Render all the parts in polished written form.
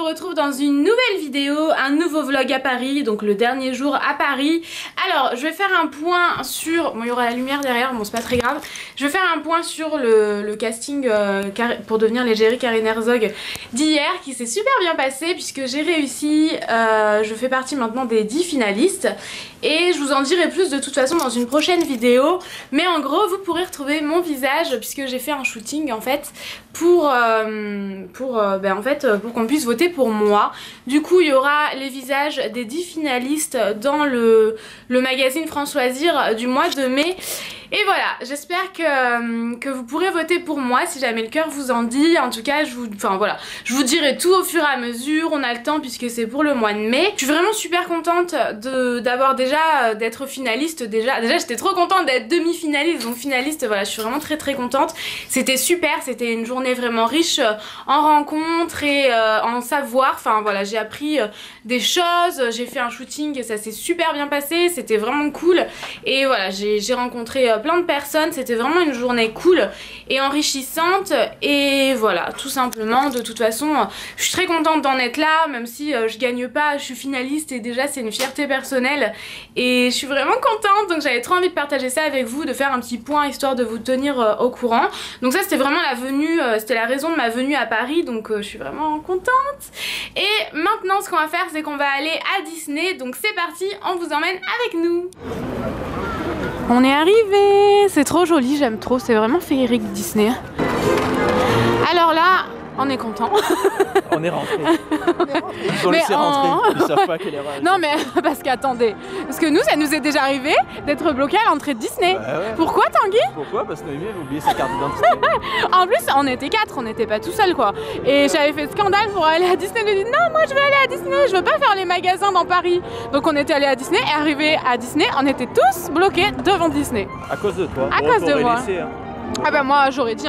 vous retrouve dans une nouvelle vidéo, un nouveau vlog à Paris, donc le dernier jour à Paris. Alors je vais faire un point sur, bon il y aura la lumière derrière, bon c'est pas très grave. Je vais faire un point sur le casting pour devenir l'égérie Karine Herzog d'hier, qui s'est super bien passé puisque j'ai réussi, je fais partie maintenant des 10 finalistes. Et je vous en dirai plus de toute façon dans une prochaine vidéo. Mais en gros vous pourrez retrouver mon visage puisque j'ai fait un shooting en fait pour qu'on puisse voter pour moi. Du coup il y aura les visages des 10 finalistes dans le magazine France Loisirs du mois de mai. Et voilà, j'espère que vous pourrez voter pour moi si jamais le cœur vous en dit. En tout cas, je vous dirai tout au fur et à mesure. On a le temps puisque c'est pour le mois de mai. Je suis vraiment super contente d'avoir d'être finaliste. Déjà j'étais trop contente d'être demi-finaliste. Donc finaliste, voilà, je suis vraiment très contente. C'était super, c'était une journée vraiment riche en rencontres et en savoir. Enfin voilà, j'ai appris des choses, j'ai fait un shooting et ça s'est super bien passé. C'était vraiment cool. Et voilà, j'ai rencontré plein de personnes, c'était vraiment une journée cool et enrichissante. Et voilà, tout simplement, de toute façon je suis très contente d'en être là, même si je gagne pas, je suis finaliste et déjà c'est une fierté personnelle et je suis vraiment contente. Donc j'avais trop envie de partager ça avec vous, de faire un petit point histoire de vous tenir au courant. Donc ça c'était vraiment la venue, c'était la raison de ma venue à Paris, donc je suis vraiment contente. Et maintenant ce qu'on va faire c'est qu'on va aller à Disney, donc c'est parti, on vous emmène avec nous. On est arrivé, c'est trop joli, j'aime trop, c'est vraiment féerique Disney. Alors là, on est content. On est rentré. Ils ont laissé rentrer, ils savent pas à quelle heure. Non mais parce qu'attendez, parce que nous ça nous est déjà arrivé d'être bloqué à l'entrée de Disney. Bah ouais. Pourquoi Tanguy? Pourquoi? Parce que Noémie avait oublié sa carte d'identité. En plus on était 4, on n'était pas tout seul quoi. Et j'avais fait scandale pour aller à Disney, elle me dit non moi je veux aller à Disney, je veux pas faire les magasins dans Paris. Donc on était allé à Disney et arrivé à Disney, on était tous bloqués devant Disney. À cause de toi. À cause de moi. Laissé, hein. Ah bah moi j'aurais dit,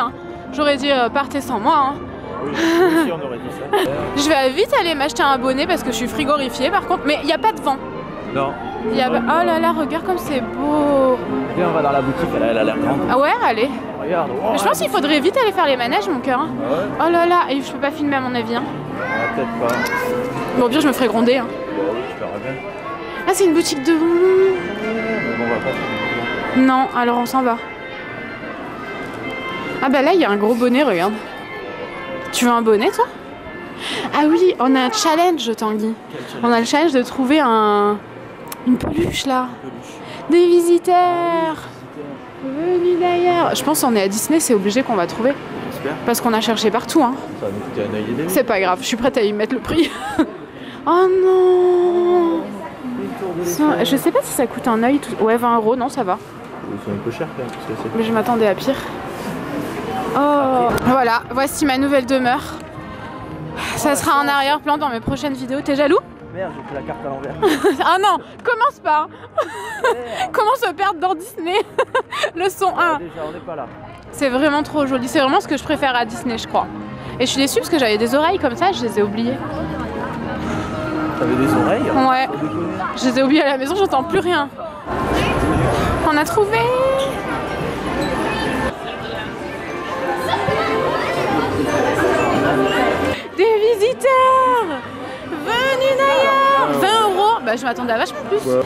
partez sans moi. Hein. Oui, aussi on aurait dit ça. Je vais vite aller m'acheter un bonnet parce que je suis frigorifiée par contre, mais il n'y a pas de vent. Non. Oh là là, regarde comme c'est beau. Viens, on va dans la boutique, elle a l'air grande. Ah ouais, allez. Regarde. Oh, mais je pense qu'il faudrait vite aller faire les manèges mon cœur. Hein. Ah ouais. Oh là là, et je peux pas filmer à mon avis. Hein. Ah, peut-être pas. Bon, bien je me ferai gronder. Hein. Bah oui, je verrai bien. Ah c'est une boutique de bonbons. Mais bon, on va pas faire. Non, alors on s'en va. Ah bah là il y a un gros bonnet, regarde. Tu veux un bonnet toi? Ah oui, on a un challenge Tanguy. On a le challenge de trouver une peluche là. Des visiteurs venus d'ailleurs. Je pense qu'on est à Disney, c'est obligé qu'on va trouver. J'espère. Parce qu'on a cherché partout hein. Ça va nous coûter un œil et demi. C'est pas grave, je suis prête à y mettre le prix. Oh non. Je sais pas si ça coûte un œil. Ouais 20 €, non ça va. C'est un peu cher quand même. Parce que mais je m'attendais à pire. Oh voilà, voici ma nouvelle demeure. Ça sera en arrière-plan dans mes prochaines vidéos. T'es jaloux? Merde, j'ai fait la carte à l'envers. Ah non, commence pas. Comment se perdre dans Disney? Leçon 1. Déjà, on n'est pas là. C'est vraiment trop joli. C'est vraiment ce que je préfère à Disney, je crois. Et je suis déçue parce que j'avais des oreilles comme ça, je les ai oubliées. T'avais des oreilles? Ouais. Je les ai oubliées à la maison, j'entends plus rien. On a trouvé. Des visiteurs venus d'ailleurs. 20 €. Bah je m'attendais à vachement plus. Ouais.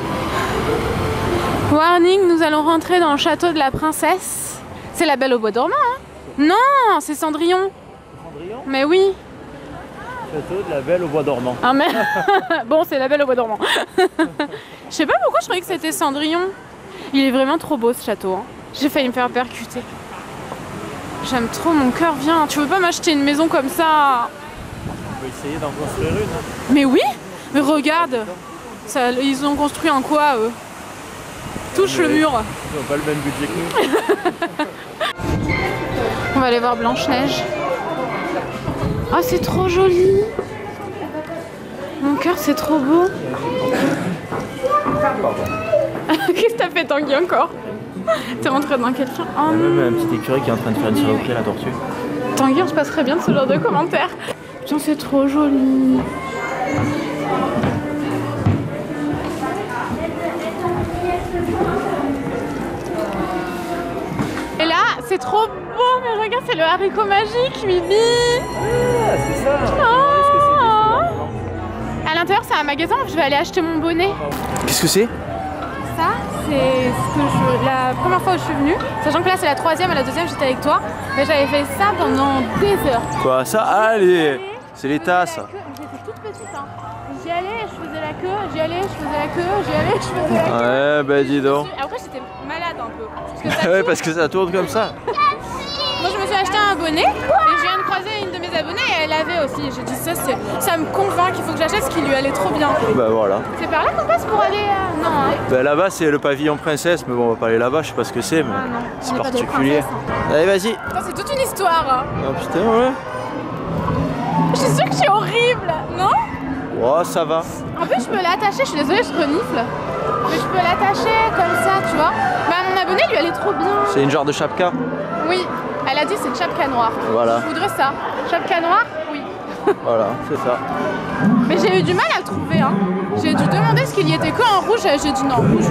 Warning, nous allons rentrer dans le château de la princesse. C'est la Belle au bois dormant hein? Non, c'est Cendrillon. Cendrillon? Mais oui. Château de la Belle au bois dormant. Ah mais bon, c'est la Belle au bois dormant. Je sais pas pourquoi je croyais que c'était Cendrillon. Il est vraiment trop beau ce château. Hein. J'ai failli me faire percuter. J'aime trop, mon cœur vient. Tu veux pas m'acheter une maison comme ça? On peut essayer d'en construire une. Hein. Mais oui, mais regarde. Ça, ils ont construit en quoi eux? Touche le mur. Ils n'ont pas le même budget que nous. On va aller voir Blanche-Neige. Ah oh, c'est trop joli. Mon cœur c'est trop beau. Qu'est-ce que t'as fait Tanguy encore? T'es rentré dans quel film? Oh, il y a même un petit écureuil qui est en train de faire une saloperie à la tortue. Tanguy, on se passerait bien de ce genre de commentaires. Putain c'est trop joli. Et là c'est trop beau, mais regarde c'est le haricot magique Mimi. Ah c'est ça. Oh. l'intérieur, c'est un magasin où je vais aller acheter mon bonnet. Qu'est-ce que c'est? Ça, c'est la première fois où je suis venue. Sachant que là, c'est la troisième et la deuxième, j'étais avec toi. Mais j'avais fait ça pendant des heures. Quoi, ça? Allez, c'est les tasses. J'étais toute petite, hein. J'y allais, je faisais la queue, j'y allais, je faisais la queue, j'y allais, je faisais la queue. Ouais, bah dis donc. Après, j'étais malade un peu. Parce que ça Ouais, parce que ça tourne comme ça. Moi, je me suis acheté un bonnet et je viens de croiser une de mes abonnées et elle avait aussi. J'ai dit ça me convainc qu'il faut que j'achète ce qui lui allait trop bien. Bah voilà. C'est par là qu'on passe pour aller Non, hein. Bah là-bas c'est le pavillon princesse, mais bon on va pas aller là-bas, je sais pas ce que c'est, mais c'est particulier. Allez vas-y. C'est toute une histoire. Oh putain ouais. Je suis sûre que je suis horrible, non? Oh ça va. En plus je peux l'attacher, je suis désolée, je renifle. Mais je peux l'attacher comme ça, tu vois. Bah mon abonné lui allait trop bien. C'est une genre de chapka? Oui, elle a dit c'est une chapka noire. Voilà. Je voudrais ça. Chapka noire? Oui. Voilà, c'est ça. Mais j'ai eu du mal à le trouver, hein. J'ai dû demander ce qu'il y était que en rouge, j'ai dit non, rouge.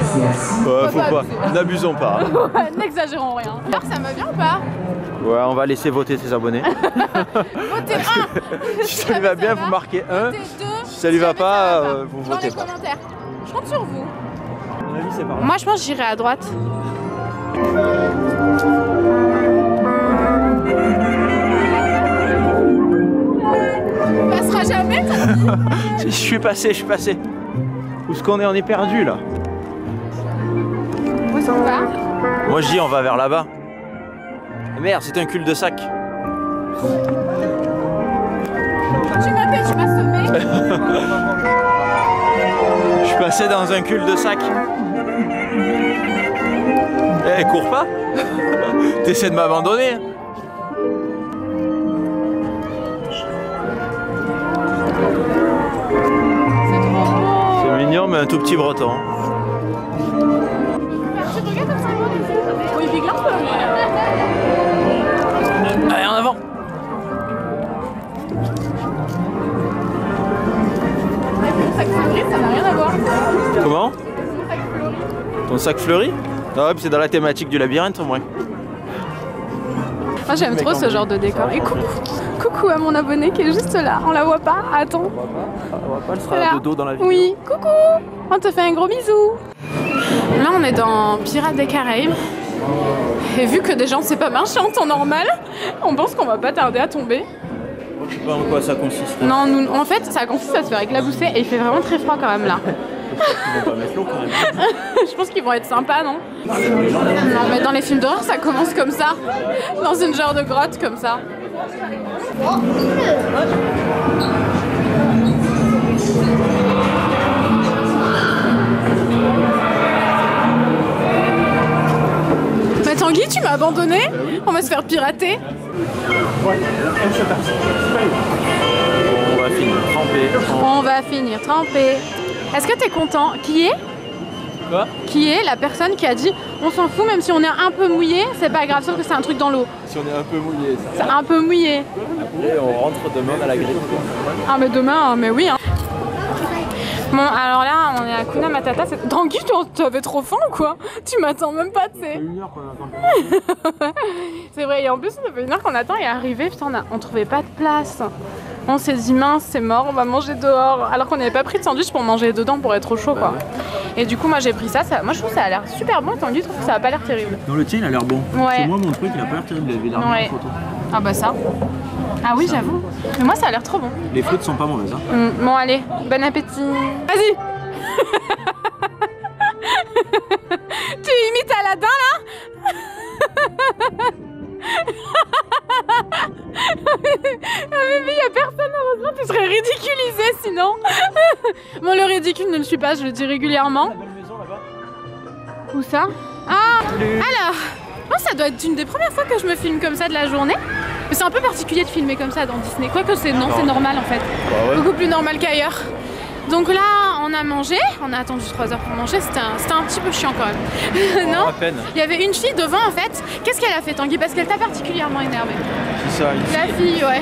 Ouais, faut pas, n'abusons pas. N'exagérons rien. Alors ça me vient ou pas? Ouais, on va laisser voter tes abonnés. Votez 1. Si ça lui va bien, vous marquez 1. Votez 2. Si ça lui va pas, vous votez pas. Dans les commentaires. Je compte sur vous. À mon avis, c'est pas grave. Moi, je pense que j'irai à droite. On passera jamais. Je suis passé. Où est-ce qu'on est? On est perdu là. Où est-ce qu'on va? Moi je dis on va vers là-bas. Merde, c'est un cul-de-sac. Tu m'as sommé. Je suis passé dans un cul-de-sac. Eh, cours pas. T'essaies de m'abandonner. C'est mignon, mais un tout petit breton. Tu regardes comme ça, oui, il pique un peu. Allez, en avant. Ça n'a rien à voir. Comment? Ton sac fleuri? Ah ouais, c'est dans la thématique du labyrinthe, en vrai. Moi j'aime trop ce genre de décor. Et coucou à mon abonné qui est juste là. On la voit pas? Attends. On voit pas, elle sera de dos dans la vidéo. Oui, coucou. On te fait un gros bisou. Là on est dans Pirates des Caraïbes. Et vu que des gens c'est pas marcher en temps normal, on pense qu'on va pas tarder à tomber. Je sais pas en quoi ça consiste. Non, nous, en fait ça consiste à se faire éclabousser et il fait vraiment très froid quand même là. Ils vont pas mettre l'eau quand même. Je pense qu'ils vont être sympas, non? Non, mais dans les films d'horreur, ça commence comme ça. Dans une genre de grotte, comme ça. Bah Tanguy, tu m'as abandonné? On va se faire pirater. On va finir trempé. On va finir trempé. Est-ce que t'es content? Qui est? Quoi? Qui est la personne qui a dit on s'en fout même si on est un peu mouillé, c'est pas grave sauf que c'est un truc dans l'eau. Si on est un peu mouillé, ça. C'est un peu mouillé. Après, on rentre demain à la grille. Ah mais demain, mais oui hein. Bon alors là on est à Kuna Matata. Tanguy, tu avais trop faim ou quoi? Tu m'attends même pas, tu sais. Ça fait 1 heure qu'on attend. C'est vrai, et en plus ça fait 1 heure qu'on attend et arrivé, putain on trouvait pas de place. On s'est dit mince c'est mort, on va manger dehors. Alors qu'on n'avait pas pris de sandwich pour manger dedans pour être trop chaud quoi. Et du coup moi j'ai pris ça, moi je trouve que ça a l'air super bon. Tanguy trouve que ça a pas l'air terrible. Non, le tien il a l'air bon. Ouais. C'est moi mon truc, il a pas l'air terrible, il avait l'air bien en photo. Ah bah ça. Ah oui j'avoue. Mais moi ça a l'air trop bon. Les frites sont pas mauvaises hein. Bon allez, bon appétit. Vas-y. Tu imites Aladdin là? Mais y a personne, heureusement tu serais ridiculisé sinon. Bon le ridicule ne le suis pas, je le dis régulièrement. La belle maison là-bas. Où ça? Ah alors, moi ça doit être une des premières fois que je me filme comme ça de la journée. Mais c'est un peu particulier de filmer comme ça dans Disney. Quoique c'est normal en fait. Bah ouais. Beaucoup plus normal qu'ailleurs. Donc là on a mangé, on a attendu 3 heures pour manger, c'était un petit peu chiant quand même. Non? À peine. Il y avait une fille devant en fait. Qu'est-ce qu'elle a fait Tanguy? Parce qu'elle t'a particulièrement énervé. C'est ça, ici. La fille, ouais.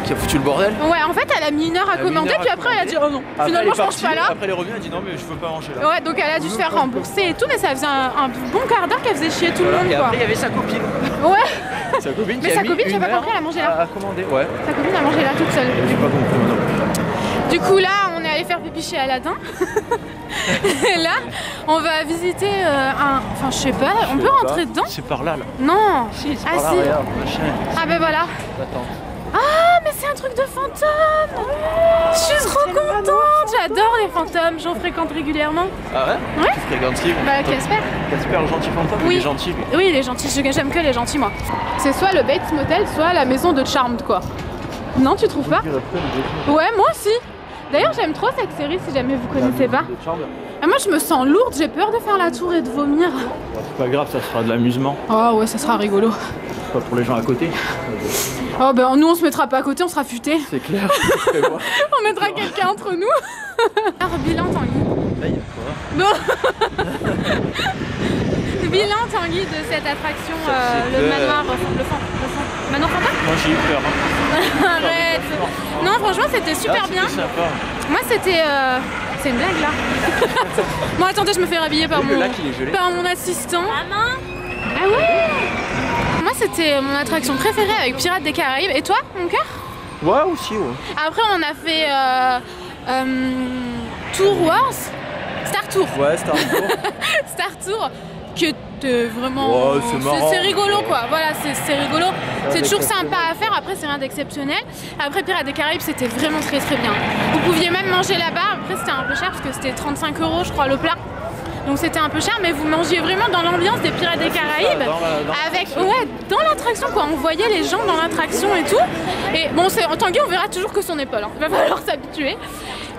Qui a foutu le bordel. Ouais, en fait elle a mis 1 heure à commander, puis après elle a dit oh non, finalement je mange pas là. Après elle est revenue, elle a dit non mais je veux pas manger là. Ouais, donc elle a dû se faire rembourser et tout, mais ça faisait un bon quart d'heure qu'elle faisait chier tout le monde Et quoi. après il y avait sa copine. Ouais. Sa copine Mais qui sa a mis copine, j'ai 1 pas heure compris, elle a mangé là. à commander. Ouais. Sa copine a mangé là toute seule. J'ai pas compris non. Du coup là, on est allé faire chez Aladdin. Et là, on va visiter enfin je sais pas, on peut rentrer dedans? C'est par là, là. Non. Si, c'est par là, regarde, machin. Ah ben voilà. Attends. Ah mais c'est un truc de fantôme. Je suis trop contente, j'adore les fantômes, j'en fréquente régulièrement. Ah ouais? Ouais. Tu fréquentes qui? Bah Casper. Casper, le gentil fantôme? Oui. Il est gentil, lui. Oui, il est gentil, j'aime que les gentils moi. C'est soit le Bates Motel, soit la maison de Charmed quoi. Non, tu trouves pas? Ouais, moi aussi. D'ailleurs, j'aime trop cette série si jamais vous connaissez pas. Ah, moi, je me sens lourde, j'ai peur de faire la tour et de vomir. C'est pas grave, ça sera de l'amusement. Oh ouais, ça sera rigolo. Pas pour les gens à côté. Oh ben nous on se mettra pas à côté, on sera futés. C'est clair. On mettra quelqu'un entre nous. Alors bilan Tanguy. Là il y a quoi? Non. Bilan Tanguy de cette attraction, le manoir, le manoir fantôme. Moi j'ai eu peur. Hein. Arrête. Non franchement c'était super bien. Sympa. Moi c'était... C'est une blague là. Bon attendez, je me fais rhabiller par mon assistant. Maman. Ah ouais. Moi c'était mon attraction préférée avec Pirates des Caraïbes. Et toi mon cœur? Ouais aussi ouais. Après on a fait Tour Wars. Star Tour. Ouais, Star Tour. Star Tour qui était vraiment... Ouais, c'est marrant. C'est rigolo quoi, voilà c'est rigolo. C'est toujours sympa à faire, après c'est rien d'exceptionnel. Après Pirates des Caraïbes c'était vraiment très bien. Vous pouviez même manger là-bas, après c'était un peu cher parce que c'était 35 € je crois le plat. Donc c'était un peu cher mais vous mangiez vraiment dans l'ambiance des Pirates des Caraïbes. Avec, ouais, dans l'attraction quoi, on voyait les gens dans l'attraction et tout. Et bon en Tanguy on verra toujours que son épaule, hein. Il va falloir s'habituer.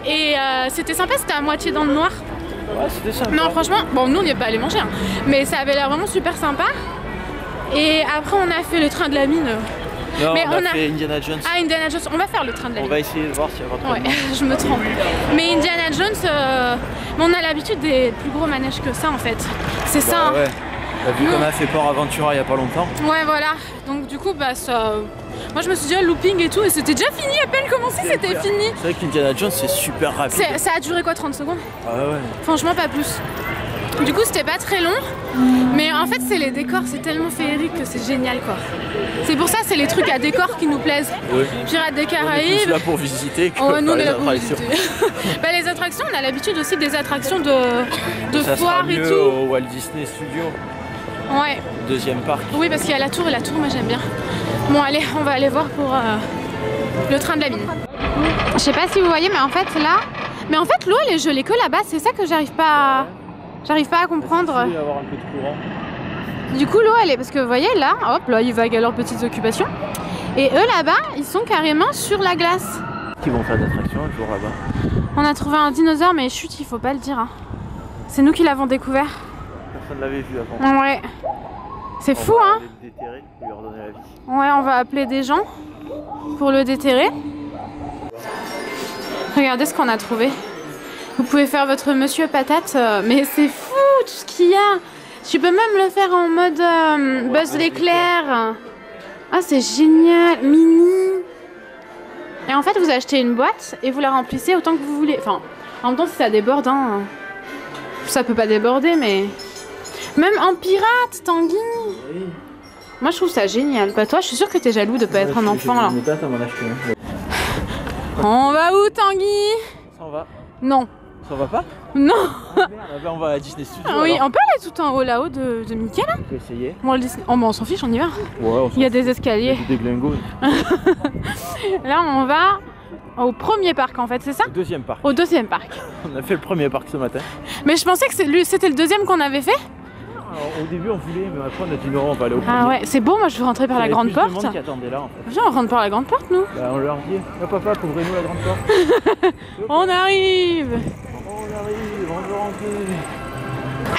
Et c'était sympa, c'était à moitié dans le noir. Ouais, c'était sympa. Non franchement, bon nous on n'y est pas allé manger hein, mais ça avait l'air vraiment super sympa. Et après on a fait le train de la mine. Non, mais on a fait Indiana Jones. Ah Indiana Jones, on va faire le train de la mine. On va essayer de voir s'il y a pas de ouais, je me trompe. Mais Indiana Jones, on a l'habitude des plus gros manèges que ça en fait. C'est ça. Hein. Ouais. Vu qu'on a fait Port Aventura il y a pas longtemps. Ouais voilà, donc du coup bah ça... Moi je me suis dit looping et tout et c'était déjà fini, à peine commencé c'était fini. C'est vrai qu'Indiana Jones c'est super rapide. Ça a duré quoi, 30 secondes? Ah ouais. Franchement pas plus. Du coup c'était pas très long, mais en fait c'est les décors, c'est tellement féerique que c'est génial quoi. C'est pour ça c'est les trucs à décor qui nous plaisent. Oui. Pirates des Caraïbes. On est là pour visiter. Oh nous on est là pour visiter. Bah les attractions, on a l'habitude aussi des attractions de foire et tout. Au Walt Disney Studio. Ouais. Deuxième parc. Oui parce qu'il y a la tour et la tour moi j'aime bien. Bon allez, on va aller voir pour le train de la mine. Je sais pas si vous voyez mais en fait là... Mais en fait l'eau elle est gelée que là-bas, c'est ça que j'arrive pas à comprendre. Il va y avoir un peu de courant. Du coup l'eau elle est... Parce que vous voyez là, hop là ils vaguent à leurs petites occupations. Et eux là-bas ils sont carrément sur la glace. Qui vont faire d'attraction un jour là-bas. On a trouvé un dinosaure mais chut il faut pas le dire. Hein. C'est nous qui l'avons découvert. Personne l'avait vu avant. Ouais. C'est fou hein. Le déterrer, lui redonner la vie. Ouais on va appeler des gens pour le déterrer. Regardez ce qu'on a trouvé. Vous pouvez faire votre monsieur patate, mais c'est fou tout ce qu'il y a. Tu peux même le faire en mode Buzz l'éclair. Ah c'est génial, mini. Et en fait vous achetez une boîte et vous la remplissez autant que vous voulez. Enfin, en même temps si ça déborde, hein, ça peut pas déborder mais... Même en pirate, Tanguy. Oui. Moi je trouve ça génial. Bah toi je suis sûre que t'es jaloux de pas être un enfant là. On va où Tanguy? Ça va. Non. Ça va pas? Non. Ah, merde, on va à Disney Studio. Ah, oui, alors. on peut aller tout en haut là-haut de Mickey là? On peut essayer. Bon, on s'en fiche, on y va. Ouais, il y a des escaliers. Des glingos. Là on va au premier parc en fait, c'est ça? Au deuxième parc. Au deuxième parc. On a fait le premier parc ce matin. Mais je pensais que c'était le deuxième qu'on avait fait. Alors, au début on voulait, mais après on a dit non, on va aller au premier. Ah ouais, c'est bon, moi je veux rentrer par la grande porte. Il y a plus de monde qui attendait là en fait. Viens, on rentre par la grande porte nous. Bah on leur dit, oh, papa, ouvrez-nous la grande porte. On arrive. On arrive, on veut rentrer.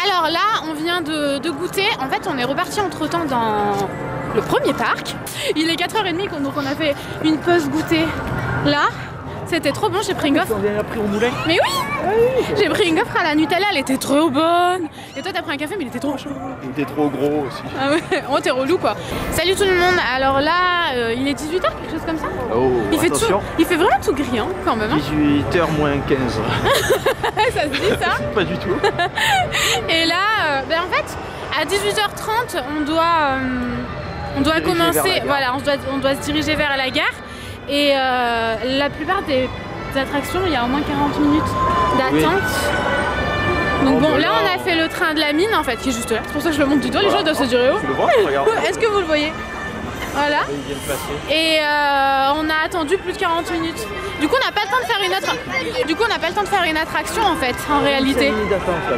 Alors là, on vient de goûter. En fait, on est reparti entre temps dans le premier parc. Il est 4h30, donc on a fait une pause goûter là. C'était trop bon, j'ai pris une gaufre. On vient après au moulin. Mais oui, j'ai pris une gaufre à la Nutella, elle était trop bonne. Et toi, t'as pris un café, mais il était trop chaud. Il était trop gros aussi. Ah ouais, oh t'es relou quoi. Salut tout le monde, alors là, il est 18h, quelque chose comme ça. Oh, il fait tout, il fait vraiment tout gris hein, quand même. Hein. 18h moins 15. Ça se dit ça? Pas du tout. Et là, ben en fait, à 18h30, on doit commencer, voilà, on doit se diriger vers la gare. Et la plupart des les attractions, il y a au moins 40 minutes d'attente. Oui. Donc bon, là on a fait le train de la mine en fait, qui est juste là. C'est pour ça que je le montre du doigt, les gens doivent se dire oh. Tu le vois? Regarde. Est-ce que vous le voyez? Voilà. Et on a attendu plus de 40 minutes. Du coup on n'a pas le temps de faire une autre. Du coup on n'a pas le temps de faire une attraction en fait, en réalité. Oh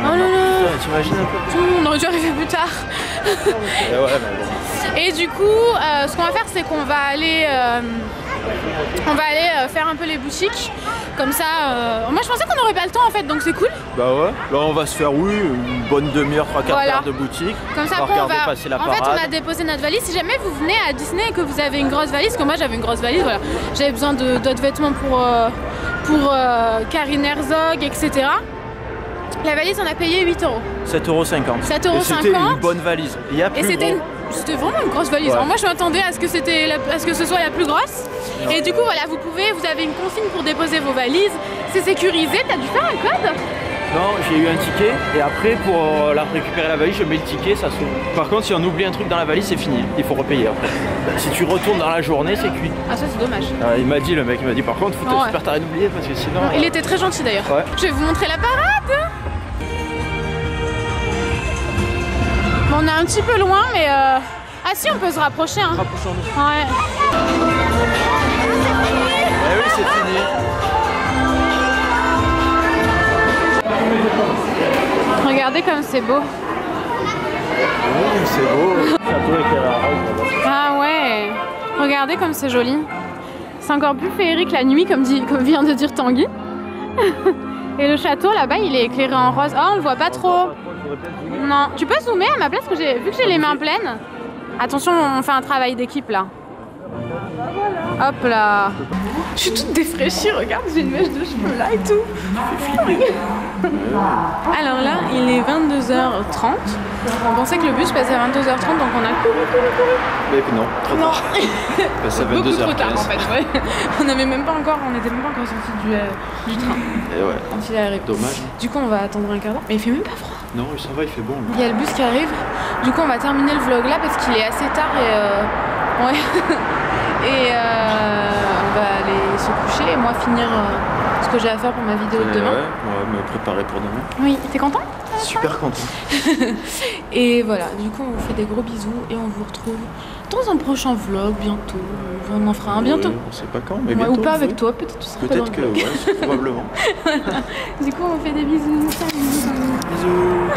là là. T'imagines un peu? On aurait dû arriver plus tard. Et du coup, ce qu'on va faire, c'est qu'on va aller, faire un peu les boutiques. Comme ça, moi je pensais qu'on n'aurait pas le temps en fait, donc c'est cool. Bah ouais, là on va se faire une bonne demi-heure, 3/4 d'heure de boutique. Comme ça, on va regarder passer la parade. En fait, on a déposé notre valise. Si jamais vous venez à Disney et que vous avez une grosse valise, comme moi j'avais une grosse valise, voilà, j'avais besoin d'autres vêtements pour Karine Herzog, etc. La valise, on a payé 8 €. 7,50 €. 7,50 €. C'était une bonne valise. Il y a plus gros. C'était vraiment une grosse valise. Ouais. Alors moi je m'attendais à ce que ce soit la plus grosse. Non. Et du coup voilà, vous avez une consigne pour déposer vos valises. C'est sécurisé. T'as dû faire un code? Non, j'ai eu un ticket et après pour récupérer la valise, je mets le ticket, ça s'ouvre. Par contre, si on oublie un truc dans la valise, c'est fini. Il faut repayer après. Si tu retournes dans la journée, c'est cuit. Ah ça c'est dommage. Il m'a dit, le mec, il m'a dit par contre, faut j'espère t'as rien oublié parce que sinon. Non, il était très gentil d'ailleurs. Ouais. Je vais vous montrer la parade. Bon, on est un petit peu loin, mais ah si, on peut se rapprocher. Hein. Rapprochons-nous. Ouais. Eh oui, c'est fini. Regardez comme c'est beau. Oui, c'est beau. Ah ouais. Regardez comme c'est joli. C'est encore plus féerique la nuit, comme vient de dire Tanguy. Et le château là-bas, il est éclairé en rose. Oh, on le voit pas trop. Non, tu peux zoomer à ma place, vu que j'ai les mains pleines. Attention, on fait un travail d'équipe là. Hop là. Je suis toute défraîchie, regarde, j'ai une mèche de cheveux là et tout. Alors là, il est 22h30. On pensait que le bus passait à 22h30, donc on a couru. Mais non, trop tard. Passé à 22h15. Beaucoup trop tard en fait, ouais. On n'était même pas encore sortis du train. Et ouais. Quand il arrive. Dommage. Du coup, on va attendre un quart d'heure. Mais il fait même pas froid. Non, ça va, il fait bon. Là. Il y a le bus qui arrive. Du coup, on va terminer le vlog là parce qu'il est assez tard et ouais. Et on va aller se coucher et moi finir ce que j'ai à faire pour ma vidéo de demain. Ouais, on va me préparer pour demain. Oui, t'es content? Super content. Et voilà, du coup on vous fait des gros bisous et on vous retrouve dans un prochain vlog bientôt. On en fera un bientôt. On sait pas quand, mais bientôt. Ou pas avec toi, peut-être tu seras peut-être que, ouais, probablement. Du coup on fait des bisous. Salut. Bisous.